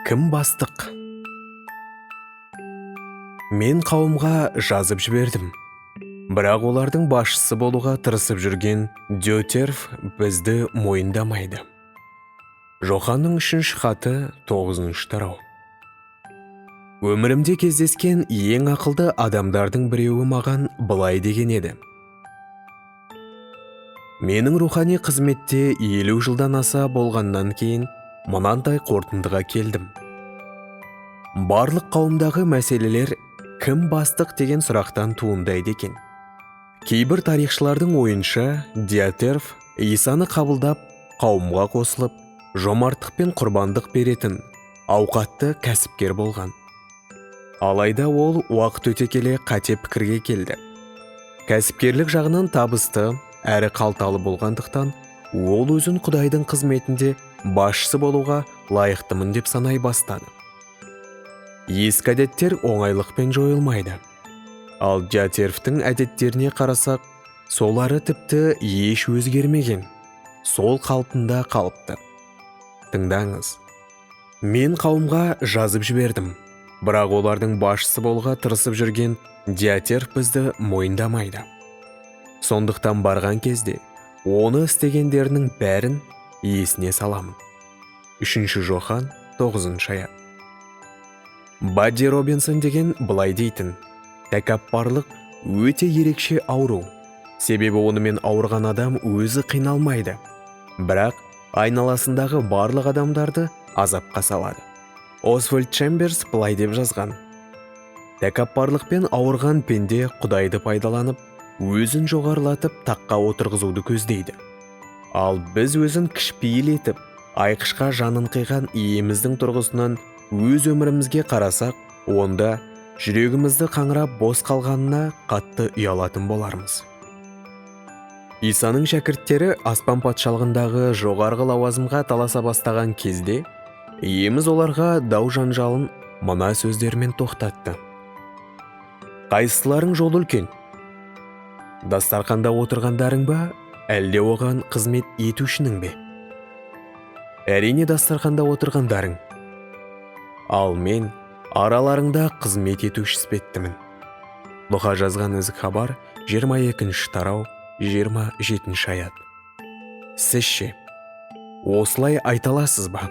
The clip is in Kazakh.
Кім бастық? Мен қауымға жазып жібердім. Бірақ олардың басшысы болуға тырысып жүрген Дютерф бізді мойындамайды. Жоханның 3-ші хаты 9-ші тарау. Өмірімде кездескен ең ақылды адамдардың біреуі маған былай деген еді. Менің рухани қызметте 50 жылдан аса болғаннан кейін мынандай қорытындыға келдім. Барлық қауымдағы мәселелер кім бастық деген сұрақтан туындайды екен. Кейбір тарихшылардың ойынша Дютерф Исаны қабылдап, қауымға қосылып, жомарттық пен құрбандық беретін ауқатты кәсіпкер болған. Алайда ол уақыт өте келе қате пікірге келді. Кәсіпкерлік жағынан табысты әрі қалталы болғандықтан, ол өзін Құдайдың қызметінде басшысы болуға лайықтымын деп санай бастады. Ескі әдеттер оңайлықпен жойылмайды. Ал Дютерфтің әдеттеріне қарасақ, солары тіпті еш өзгермеген, сол қалпында қалыпты. Тыңдаңыз. Мен қауымға жазып жібердім, бірақ олардың басшысы болуға тырысып жүрген Дютерф бізді мойындамайды. Сондықтан барған кезде, оны істегендерінің бәрін есіне саламын. 3-ші Жохан 9-ші аят. Бадди Робинсон деген былай дейтін: тәкаппарлық өте ерекше ауру. Себебі онымен ауырған адам өзі қиналмайды, бірақ айналасындағы барлық адамдарды азапқа салады. Освальд Чемберс былай деп жазған: тәкаппарлықпен ауырған пенде Құдайды пайдаланып, өзін жоғарылатып таққа отырғызуды көздейді. Ал біз өзін кішіпейіл етіп, айқышқа жанын қиған иеміздің тұрғысынан өз өмірімізге қарасақ, онда жүрегімізді қаңырап бос қалғанына қатты ұялатын болармыз. Исаның шәкірттері аспан патшалығындағы жоғарғы лауазымға таласа бастаған кезде, иеміз оларға дау жанжалын мына сөздермен тоқтатты: қайсыларың жол үлкен? Дастарханда отырғандарың ба, әлде оған қызмет етушінің бе? Әрине дастарханда отырғандарың. Ал мен араларыңда қызмет етуші іспеттімін. Луқа жазған ізік хабар 22-ші тарау 27-ші аят. Сіз ше, осылай айта аласыз ба?